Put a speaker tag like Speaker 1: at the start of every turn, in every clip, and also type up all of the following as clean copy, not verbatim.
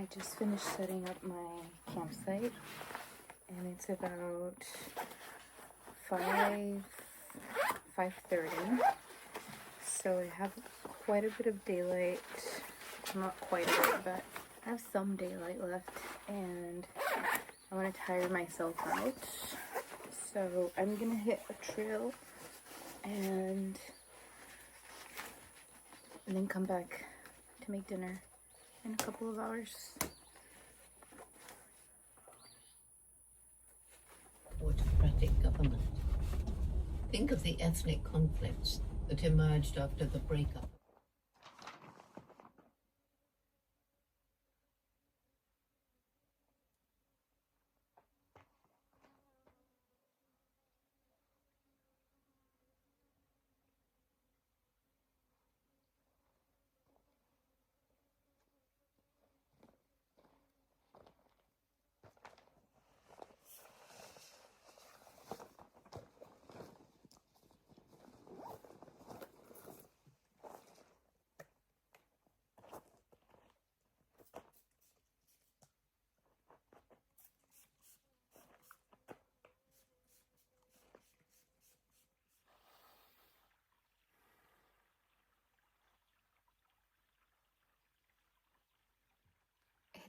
Speaker 1: I just finished setting up my campsite, and it's about 5:30. So I have quite a bit of daylight. Not quite a bit, but I have some daylight left, and I want to tire myself out. So I'm gonna hit a trail and then come back to make dinner in a couple of hours.
Speaker 2: Autocratic government. Think of the ethnic conflicts that emerged after the breakup.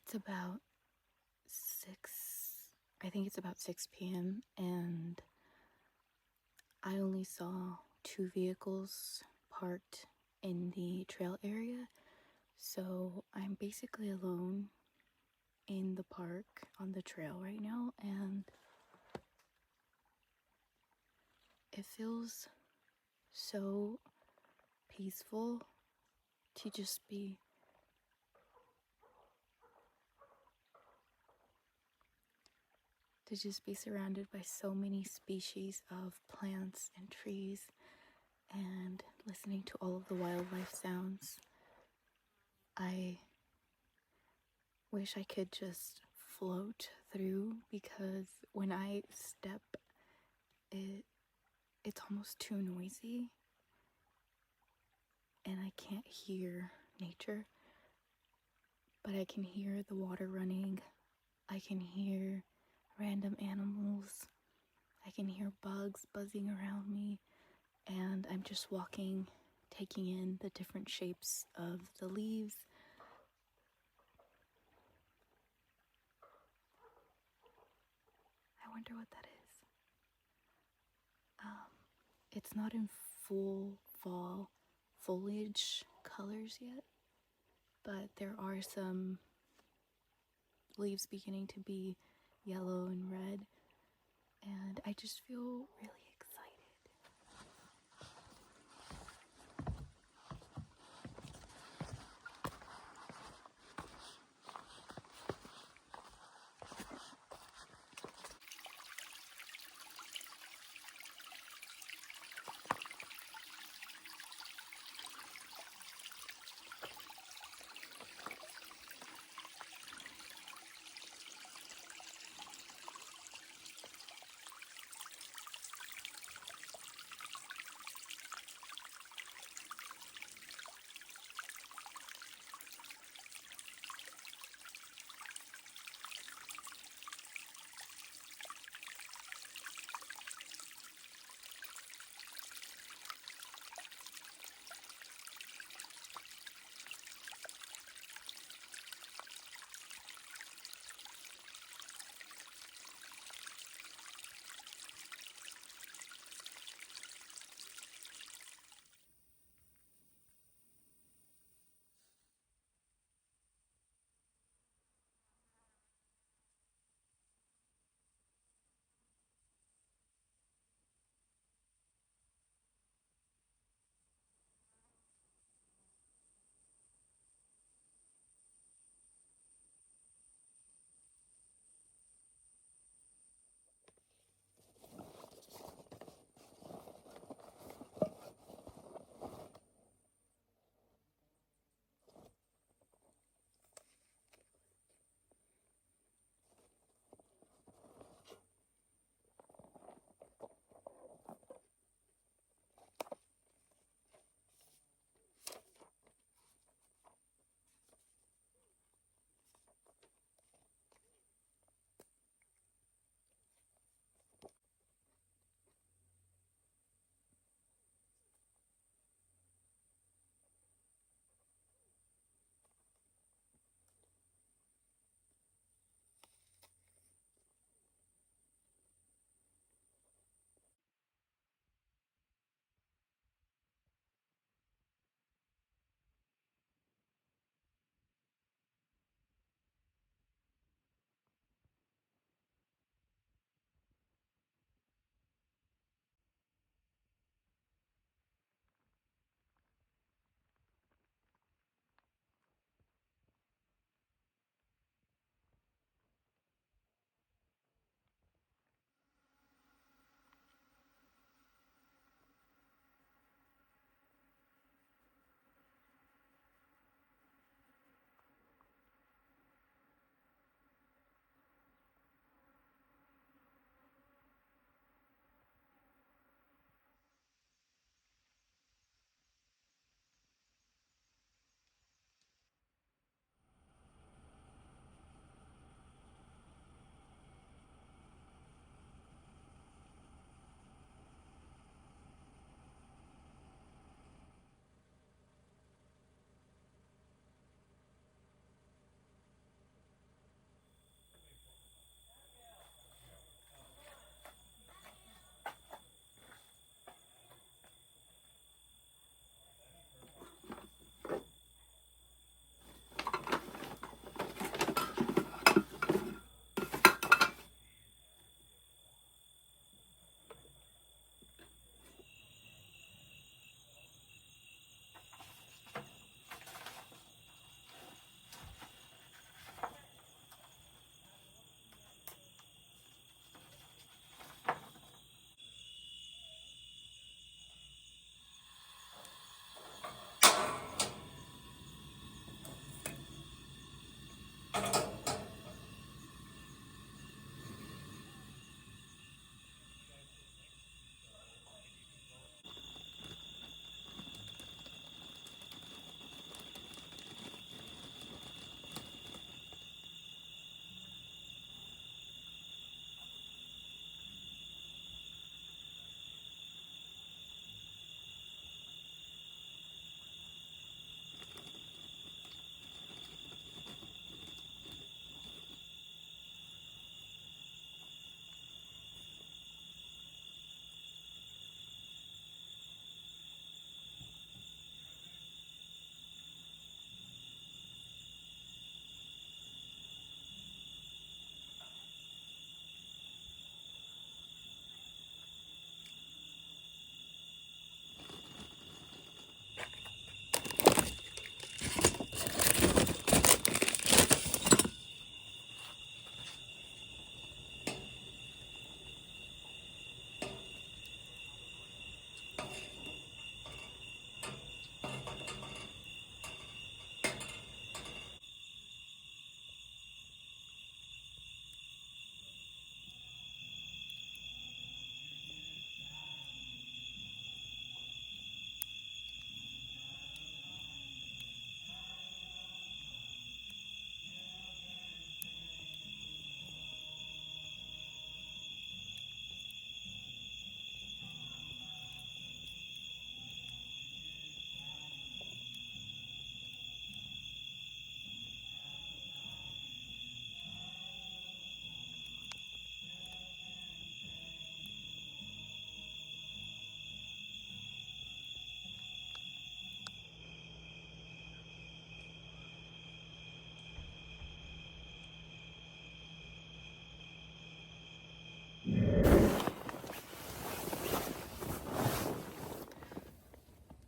Speaker 1: It's about 6 p.m. and I only saw 2 vehicles parked in the trail area. So I'm basically alone in the park on the trail right now, and it feels so peaceful to just be surrounded by so many species of plants and trees and listening to all of the wildlife sounds. I wish I could just float through, because when I step, it's almost too noisy and I can't hear nature, but I can hear the water running. I can hear random animals. I can hear bugs buzzing around me, and I'm just walking, taking in the different shapes of the leaves. I wonder what that is. It's not in full fall foliage colors yet, but there are some leaves beginning to be yellow and red, and I just feel really excited.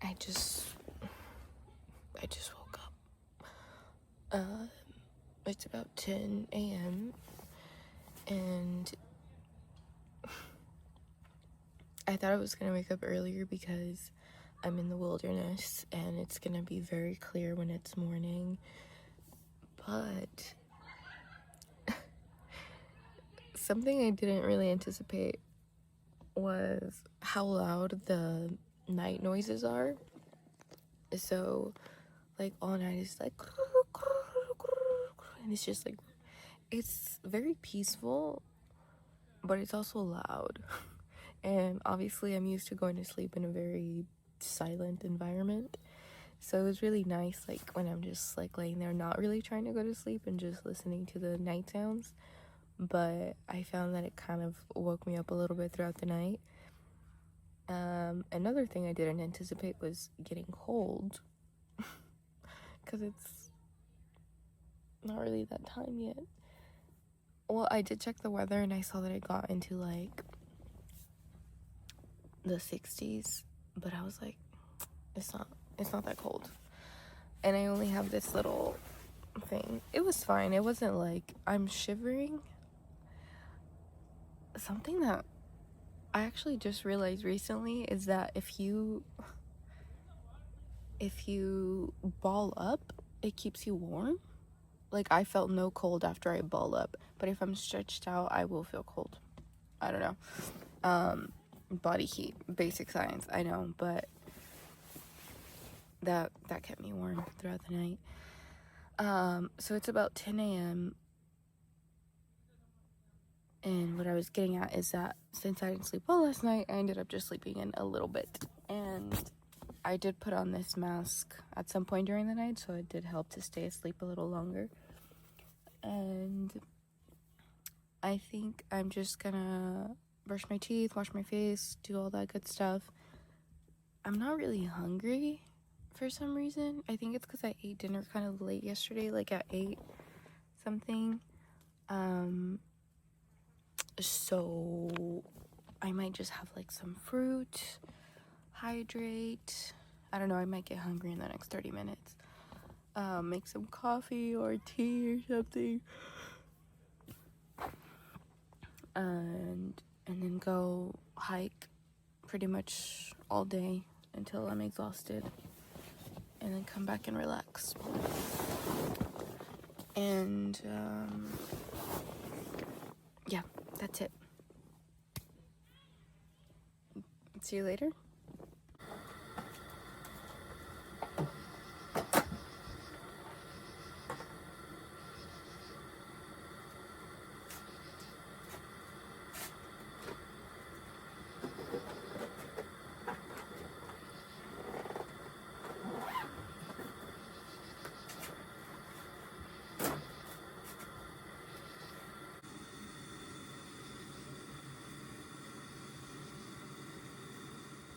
Speaker 1: I just woke up. It's about 10 a.m. and I thought I was gonna wake up earlier because I'm in the wilderness and it's gonna be very clear when it's morning. But something I didn't really anticipate was how loud the night noises are. So, like, all night is like, and it's just like, it's very peaceful, but it's also loud. And obviously, I'm used to going to sleep in a very silent environment. So it was really nice, like, when I'm just, like, laying there not really trying to go to sleep and just listening to the night sounds. But I found that it kind of woke me up a little bit throughout the night. Another thing I didn't anticipate was getting cold. Because it's not really that time yet. Well, I did check the weather and I saw that it got into, like, the 60s. But I was like, it's not that cold. And I only have this little thing. It was fine. It wasn't like I'm shivering. Something that I actually just realized recently is that if you ball up, it keeps you warm. Like, I felt no cold after I ball up, but if I'm stretched out, I will feel cold. I don't know. Body heat, basic science, I know, but that kept me warm throughout the night. So it's about 10 a.m. And what I was getting at is that since I didn't sleep well last night, I ended up just sleeping in a little bit. And I did put on this mask at some point during the night, so it did help to stay asleep a little longer. And I think I'm just gonna brush my teeth, wash my face, do all that good stuff. I'm not really hungry for some reason. I think it's because I ate dinner kind of late yesterday, like at 8 something. So I might just have like some fruit, hydrate. I don't know, I might get hungry in the next 30 minutes. Make some coffee or tea or something. And then go hike pretty much all day until I'm exhausted. And then come back and relax. And yeah, that's it. See you later.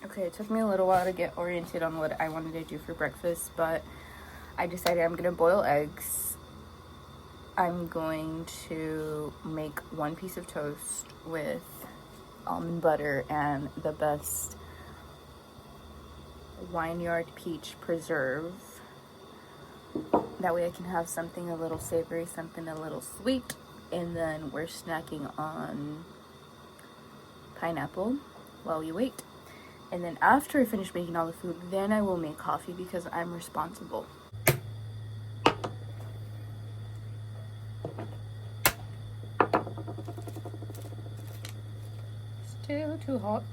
Speaker 1: Okay, it took me a little while to get oriented on what I wanted to do for breakfast, but I decided I'm gonna boil eggs. I'm going to make one piece of toast with almond butter and the best Vineyard peach preserve. That way I can have something a little savory, something a little sweet, and then we're snacking on pineapple while we wait. And then after I finish making all the food, then I will make coffee because I'm responsible. Still too hot.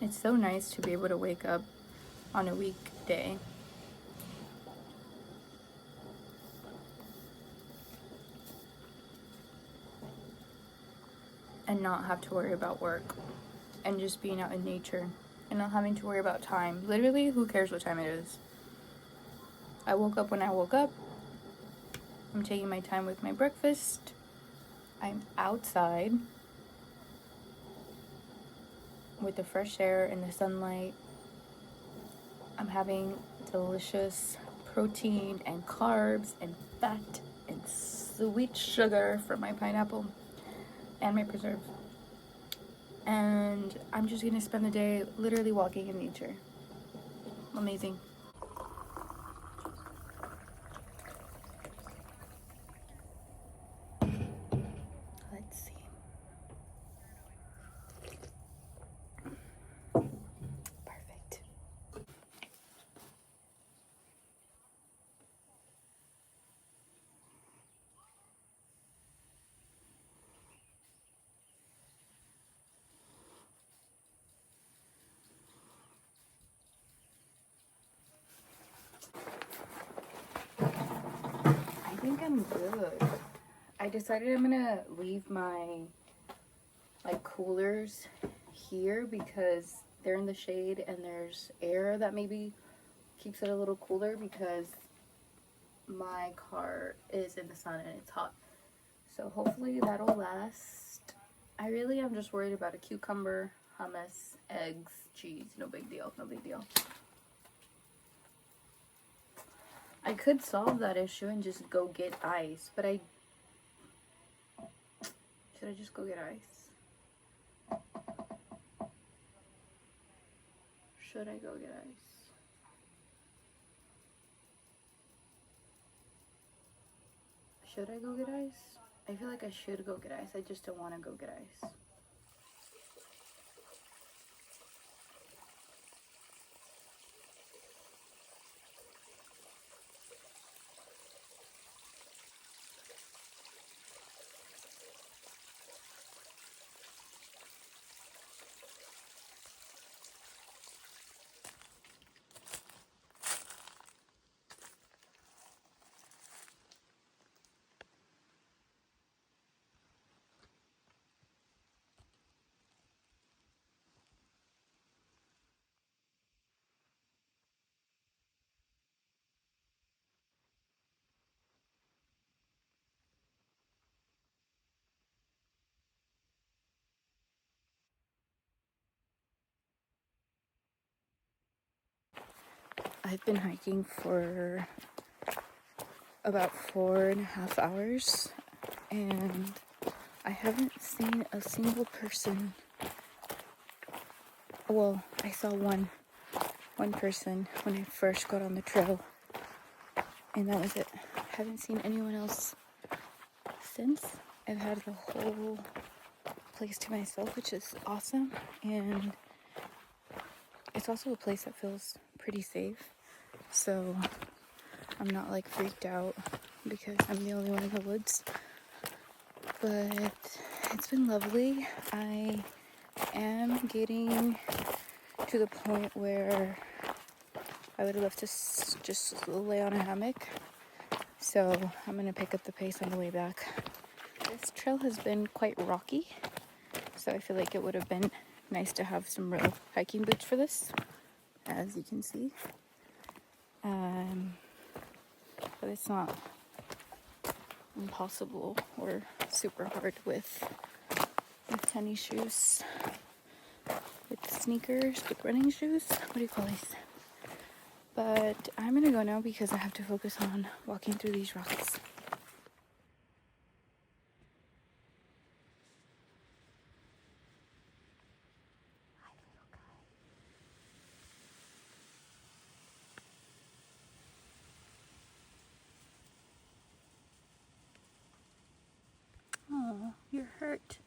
Speaker 1: It's so nice to be able to wake up on a weekday and not have to worry about work and just being out in nature and not having to worry about time. Literally, who cares what time it is? I woke up when I woke up. I'm taking my time with my breakfast. I'm outside with the fresh air and the sunlight. I'm having delicious protein and carbs and fat and sweet sugar from my pineapple and my preserve. And I'm just gonna spend the day literally walking in nature. Amazing. Let's see. Perfect. I think I'm good. I decided I'm gonna leave my coolers here because they're in the shade and there's air that maybe keeps it a little cooler because my car is in the sun and it's hot. So hopefully that'll last. I really am just worried about a cucumber, hummus, eggs, cheese. No big deal, no big deal. I could solve that issue and just go get ice, but should I just go get ice? Should I go get ice? Should I go get ice? I feel like I should go get ice. I just don't want to go get ice. I've been hiking for about 4.5 hours and I haven't seen a single person. Well, I saw one person when I first got on the trail and that was it. I haven't seen anyone else since. I've had the whole place to myself, which is awesome, and it's also a place that feels pretty safe, so I'm not like freaked out because I'm the only one in the woods. But it's been lovely. I am getting to the point where I would love to just lay on a hammock, so I'm gonna pick up the pace on the way back. This trail has been quite rocky, so I feel like it would have been nice to have some real hiking boots for this, as you can see. But it's not impossible or super hard with tennis shoes, with sneakers, with running shoes. What do you call these? But I'm gonna go now because I have to focus on walking through these rocks. hurt?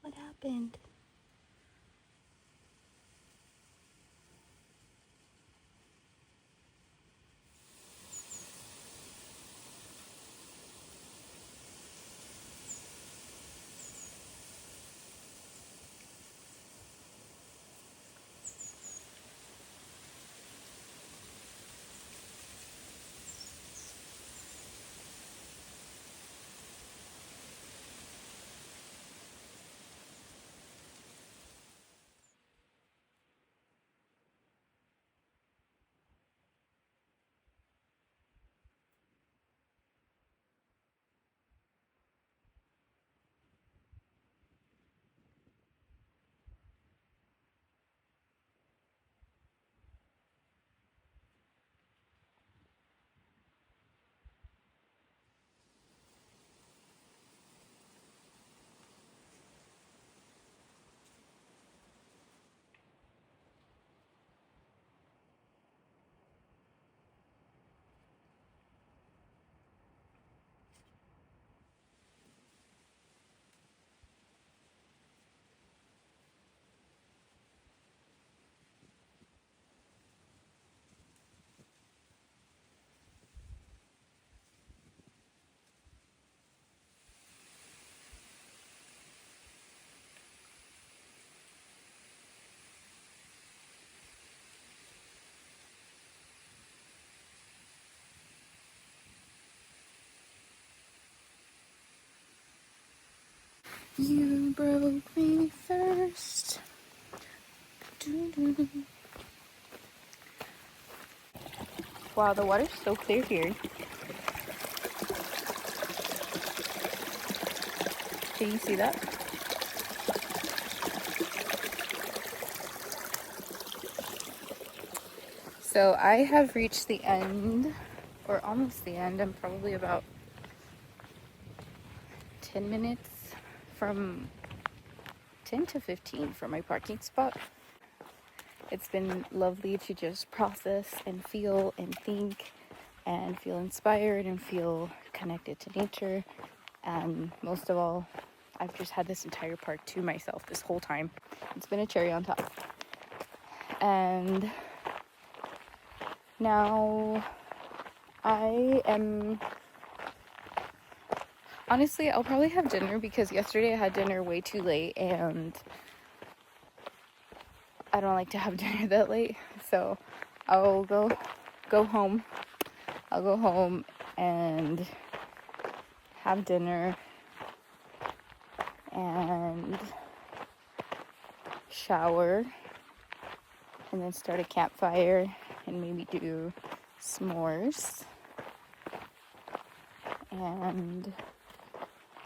Speaker 1: What happened? You broke me first. Wow, the water's so clear here. Can you see that? So I have reached the end, or almost the end. I'm probably about 10 minutes from 10 to 15 from my parking spot. It's been lovely to just process and feel and think and feel inspired and feel connected to nature. And most of all, I've just had this entire park to myself this whole time. It's been a cherry on top. And now I am... Honestly, I'll probably have dinner because yesterday I had dinner way too late and I don't like to have dinner that late. So I'll go home. I'll go home and have dinner and shower and then start a campfire and maybe do s'mores. And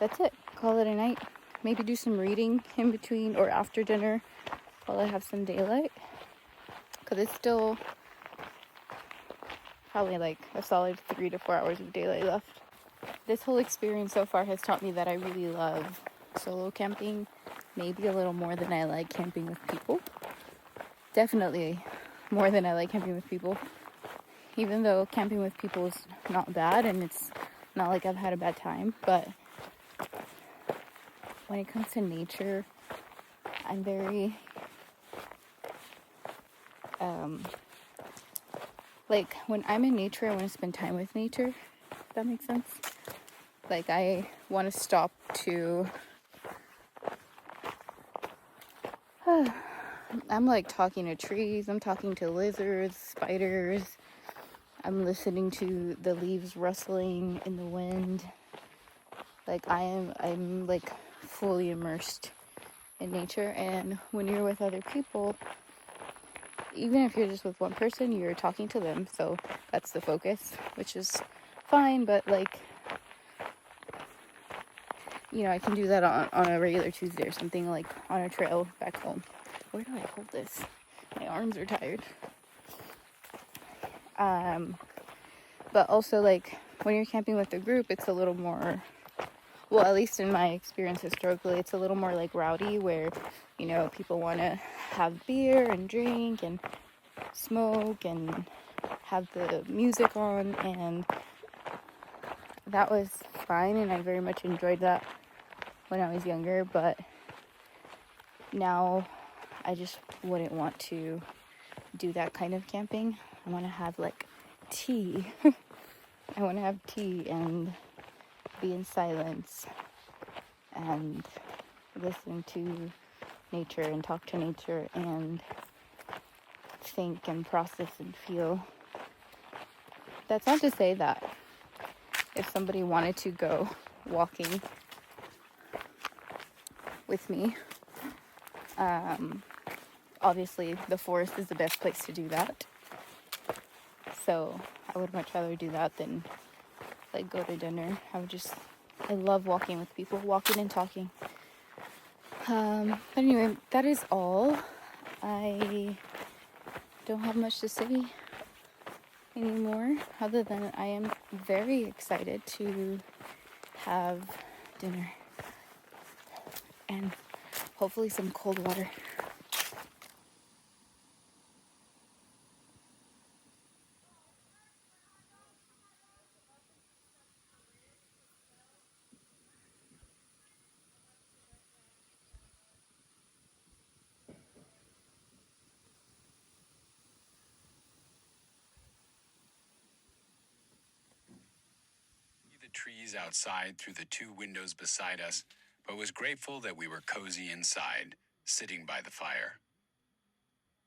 Speaker 1: that's it. Call it a night. Maybe do some reading in between or after dinner while I have some daylight. Because it's still probably like a solid 3 to 4 hours of daylight left. This whole experience so far has taught me that I really love solo camping. Maybe a little more than I like camping with people. Definitely more than I like camping with people. Even though camping with people is not bad and it's not like I've had a bad time. But when it comes to nature, I'm very... like, when I'm in nature, I want to spend time with nature. If that makes sense. Like, I want to stop to... I'm like talking to trees, I'm talking to lizards, spiders. I'm listening to the leaves rustling in the wind. Like, I'm like fully immersed in nature. And when you're with other people, even if you're just with one person, you're talking to them. So that's the focus, which is fine. But like, you know, I can do that on a regular Tuesday or something, like on a trail back home. Where do I hold this? My arms are tired. But also, like, when you're camping with a group, it's a little more, well, at least in my experience historically, it's a little more like rowdy, where, you know, people want to have beer and drink and smoke and have the music on, and that was fine, and I very much enjoyed that. when I was younger, but now I just wouldn't want to do that kind of camping. I want to have like tea. I want to have tea and be in silence and listen to nature and talk to nature and think and process and feel. That's not to say that if somebody wanted to go walking with me, obviously the forest is the best place to do that. So I would much rather do that than like go to dinner. I love walking with people, walking and talking. But anyway, that is all. I don't have much to say anymore, other than I am very excited to have dinner and hopefully some cold water.
Speaker 3: The trees outside through the 2 windows beside us, but was grateful that we were cozy inside, sitting by the fire.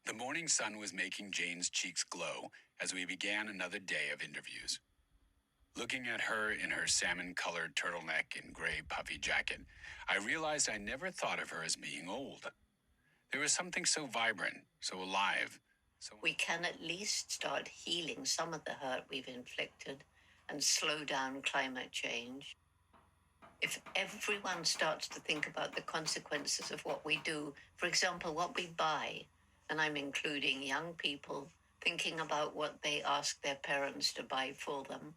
Speaker 3: The morning sun was making Jane's cheeks glow as we began another day of interviews. Looking at her in her salmon-colored turtleneck and gray puffy jacket, I realized I never thought of her as being old. There was something so vibrant, so alive.
Speaker 2: We can at least start healing some of the hurt we've inflicted and slow down climate change. If everyone starts to think about the consequences of what we do, for example, what we buy, and I'm including young people thinking about what they ask their parents to buy for them.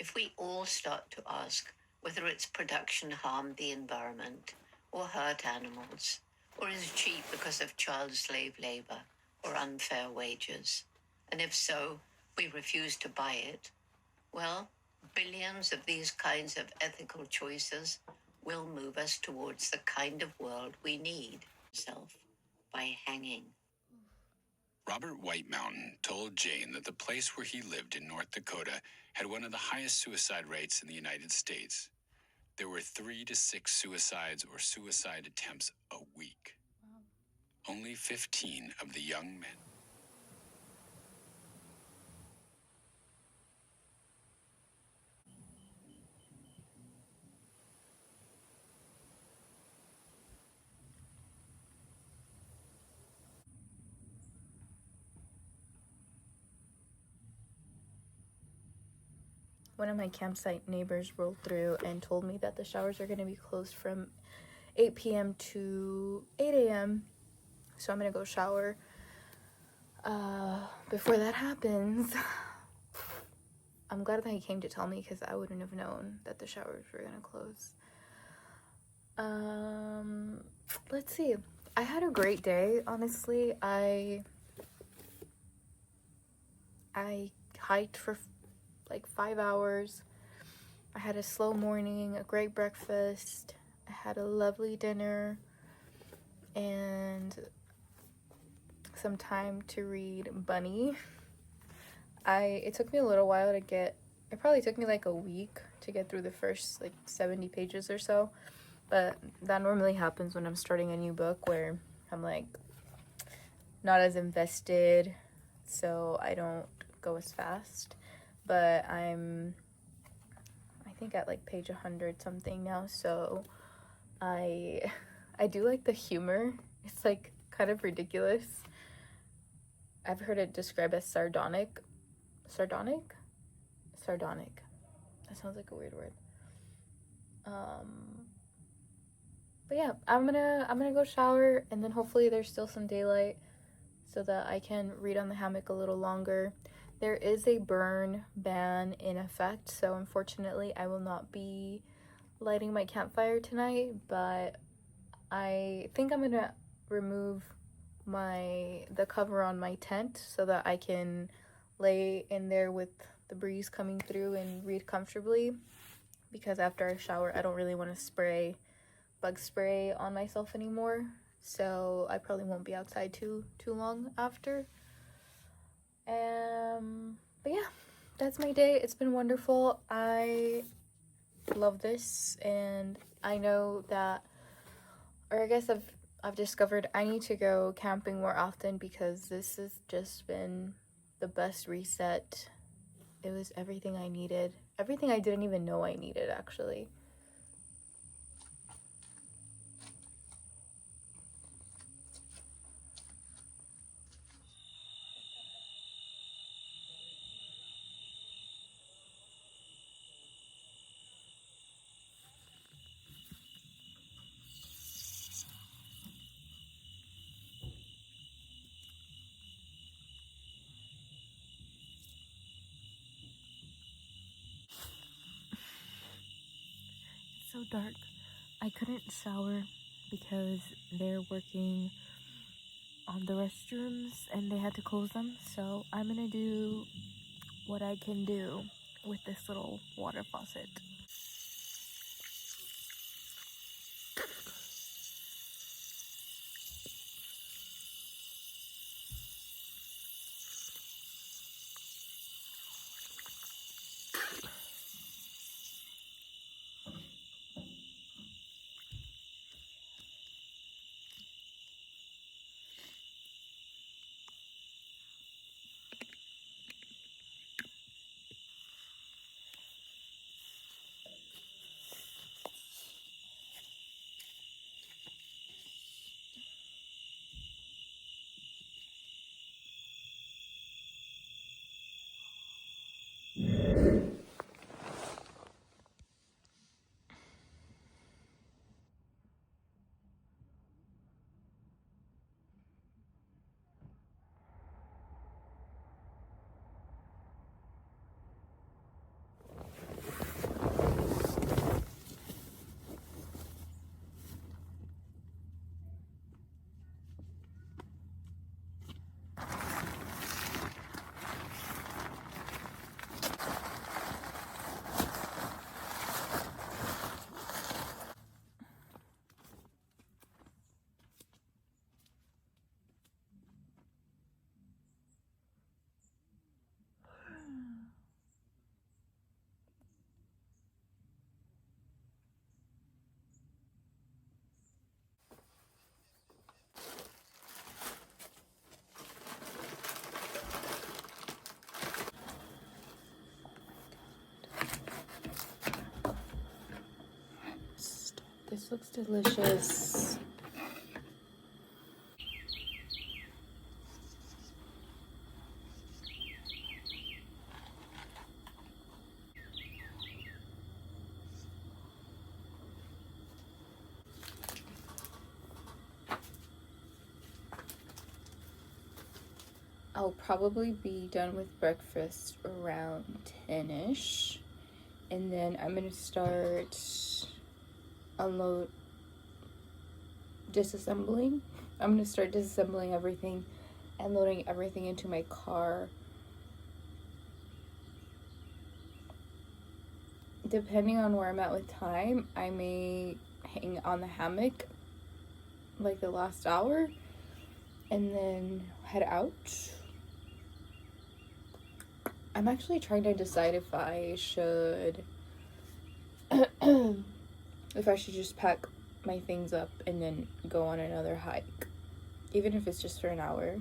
Speaker 2: If we all start to ask whether its production harmed the environment or hurt animals, or is cheap because of child slave labor or unfair wages, and if so, we refuse to buy it, well, billions of these kinds of ethical choices will move us towards the kind of world we need, self, by hanging.
Speaker 3: Robert White Mountain told Jane that the place where he lived in North Dakota had one of the highest suicide rates in the United States. There were 3 to 6 suicides or suicide attempts a week. Wow. Only 15 of the young men.
Speaker 1: One of my campsite neighbors rolled through and told me that the showers are going to be closed from 8 p.m. to 8 a.m. So I'm going to go shower. Before that happens, I'm glad that he came to tell me, because I wouldn't have known that the showers were going to close. Let's see. I had a great day, honestly. I hiked for like 5 hours. I had a slow morning, a great breakfast. I had a lovely dinner and some time to read Bunny. It took me a little while to get, it probably took me like a week to get through the first like 70 pages or so, but that normally happens when I'm starting a new book, where I'm like not as invested, so I don't go as fast. But I think at like page 100 something now, so I do like the humor. It's like kind of ridiculous. I've heard it described as sardonic. Sardonic? Sardonic. That sounds like a weird word. But yeah, I'm gonna go shower, and then hopefully there's still some daylight so that I can read on the hammock a little longer. There is a burn ban in effect, so unfortunately I will not be lighting my campfire tonight, but I think I'm gonna remove the cover on my tent so that I can lay in there with the breeze coming through and read comfortably, because after I shower I don't really want to spray bug spray on myself anymore, so I probably won't be outside too long after. But yeah, that's my day. It's been wonderful. I love this, and I know that, or I guess I've discovered I need to go camping more often, because this has just been the best reset. It was everything I needed. Everything I didn't even know I needed, actually. It's so dark. I couldn't shower because they're working on the restrooms and they had to close them, so I'm gonna do what I can do with this little water faucet. This looks delicious. I'll probably be done with breakfast around 10ish, and then I'm gonna start disassembling. I'm gonna start disassembling everything and loading everything into my car. Depending on where I'm at with time, I may hang on the hammock like the last hour and then head out. I'm actually trying to decide if I should if I should just pack my things up and then go on another hike, even if it's just for an hour.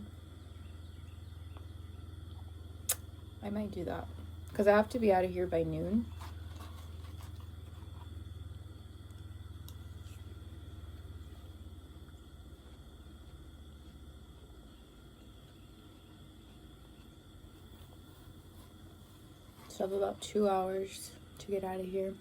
Speaker 1: I might do that because I have to be out of here by noon. So I have about 2 hours to get out of here.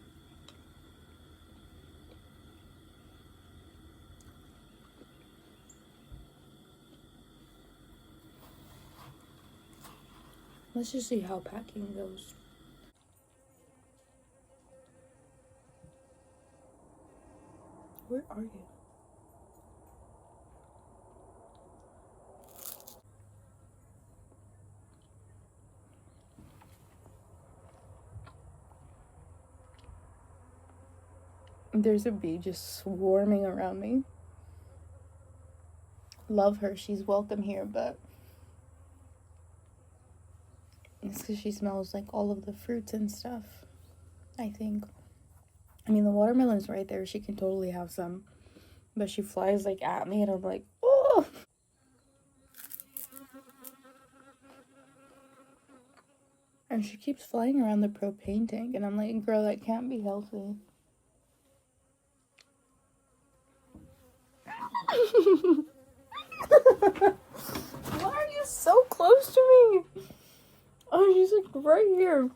Speaker 1: Let's just see how packing goes. Where are you? There's a bee just swarming around me. Love her. She's welcome here, but it's because she smells like all of the fruits and stuff, I think. I mean, the watermelon's right there. She can totally have some. But she flies like at me and I'm like, oh! And she keeps flying around the propane tank and I'm like, girl, that can't be healthy. Why are you so close to me? Oh, she's like right here.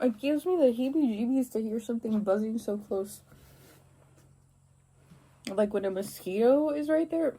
Speaker 1: It gives me the heebie-jeebies to hear something buzzing so close. Like when a mosquito is right there.